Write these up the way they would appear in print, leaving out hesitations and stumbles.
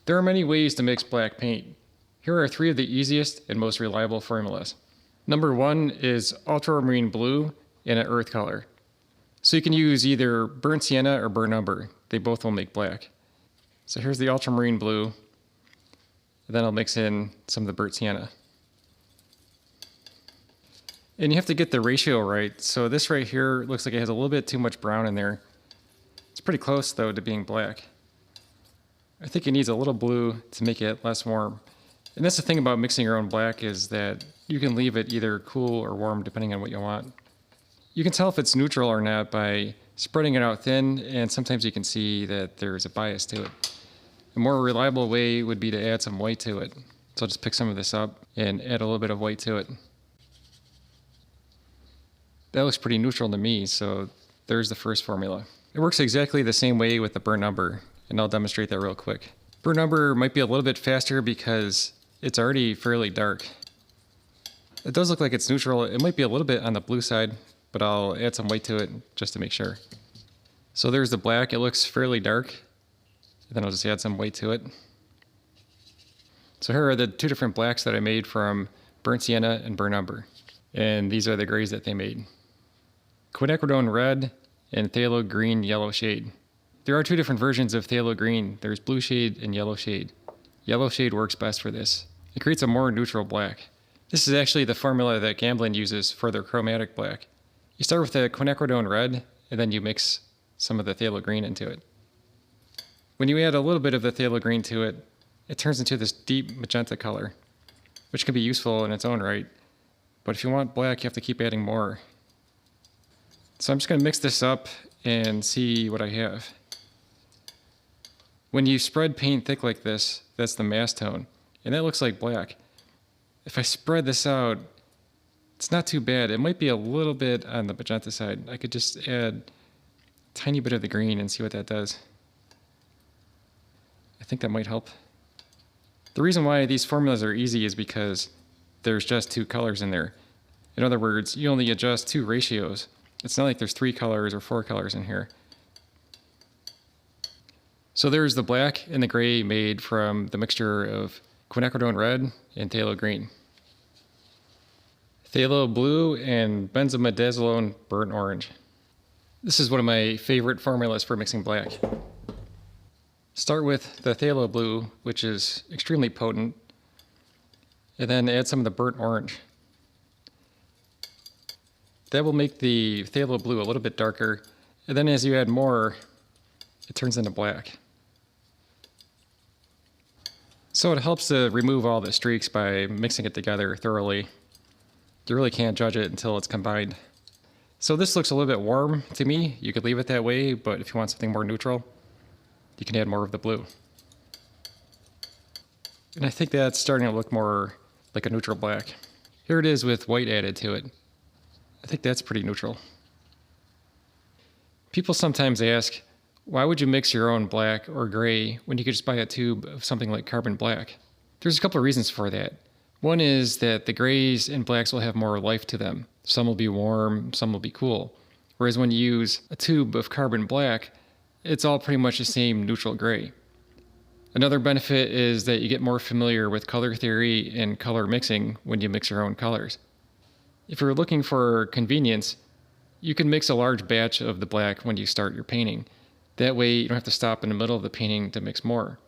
There are many ways to mix black paint. Here are 3 of the easiest and most reliable formulas. Number 1 is ultramarine blue in an earth color. So you can use either burnt sienna or burnt umber. They both will make black. So here's the ultramarine blue, and then I'll mix in some of the burnt sienna. And you have to get the ratio right. So this right here looks like it has a little bit too much brown in there. It's pretty close though to being black. I think it needs a little blue to make it less warm. And that's the thing about mixing your own black, is that you can leave it either cool or warm depending on what you want. You can tell if it's neutral or not by spreading it out thin, and sometimes you can see that there's a bias to it. A more reliable way would be to add some white to it. So I'll just pick some of this up and add a little bit of white to it. That looks pretty neutral to me, so there's the first formula. It works exactly the same way with the burnt umber, and I'll demonstrate that real quick. Burnt umber might be a little bit faster because it's already fairly dark. It does look like it's neutral. It might be a little bit on the blue side, but I'll add some white to it just to make sure. So there's the black. It looks fairly dark. And then I'll just add some white to it. So here are the 2 different blacks that I made from burnt sienna and burnt umber. And these are the grays that they made. Quinacridone red and Phthalo green yellow shade. There are 2 different versions of Phthalo green. There's blue shade and yellow shade. Yellow shade works best for this. It creates a more neutral black. This is actually the formula that Gamblin uses for their chromatic black. You start with the Quinacridone red, and then you mix some of the Phthalo green into it. When you add a little bit of the Phthalo green to it, it turns into this deep magenta color, which can be useful in its own right. But if you want black, you have to keep adding more. So I'm just going to mix this up and see what I have. When you spread paint thick like this, that's the mass tone, and that looks like black. If I spread this out, it's not too bad. It might be a little bit on the magenta side. I could just add a tiny bit of the green and see what that does. I think that might help. The reason why these formulas are easy is because there's just 2 colors in there. In other words, you only adjust 2 ratios. It's not like there's 3 colors or 4 colors in here. So there's the black and the gray made from the mixture of Quinacridone red and Phthalo green. Phthalo blue and benzimidazolone burnt orange. This is one of my favorite formulas for mixing black. Start with the Phthalo blue, which is extremely potent, and then add some of the burnt orange. That will make the Phthalo blue a little bit darker, and then as you add more, it turns into black. So it helps to remove all the streaks by mixing it together thoroughly. You really can't judge it until it's combined. So this looks a little bit warm to me. You could leave it that way, but if you want something more neutral, you can add more of the blue. And I think that's starting to look more like a neutral black. Here it is with white added to it. I think that's pretty neutral. People sometimes ask, why would you mix your own black or gray when you could just buy a tube of something like carbon black? There's a couple of reasons for that. One is that the grays and blacks will have more life to them. Some will be warm, some will be cool. Whereas when you use a tube of carbon black, it's all pretty much the same neutral gray. Another benefit is that you get more familiar with color theory and color mixing when you mix your own colors. If you're looking for convenience, you can mix a large batch of the black when you start your painting. That way you don't have to stop in the middle of the painting to mix more.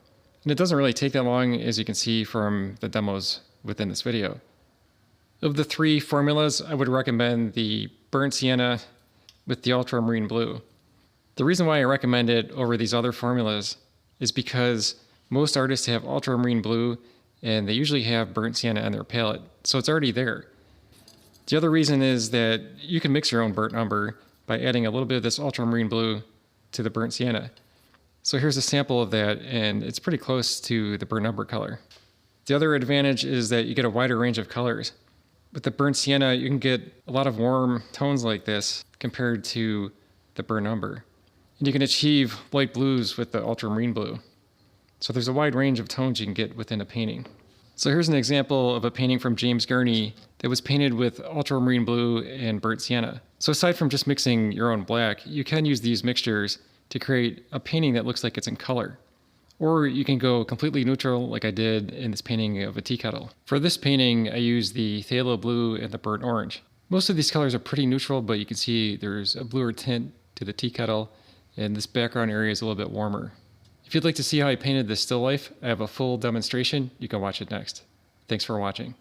And it doesn't really take that long, as you can see from the demos within this video. Of the 3 formulas, I would recommend the burnt sienna with the ultramarine blue. The reason why I recommend it over these other formulas is because most artists have ultramarine blue and they usually have burnt sienna on their palette, so it's already there. The other reason is that you can mix your own burnt umber by adding a little bit of this ultramarine blue to the burnt sienna. So here's a sample of that, and it's pretty close to the burnt umber color. The other advantage is that you get a wider range of colors. With the burnt sienna, you can get a lot of warm tones like this compared to the burnt umber. And you can achieve light blues with the ultramarine blue. So there's a wide range of tones you can get within a painting. So here's an example of a painting from James Gurney that was painted with ultramarine blue and burnt sienna. So aside from just mixing your own black, you can use these mixtures to create a painting that looks like it's in color. Or you can go completely neutral like I did in this painting of a tea kettle. For this painting, I used the phthalo blue and the burnt orange. Most of these colors are pretty neutral, but you can see there's a bluer tint to the tea kettle, and this background area is a little bit warmer. If you'd like to see how I painted this still life, I have a full demonstration. You can watch it next. Thanks for watching.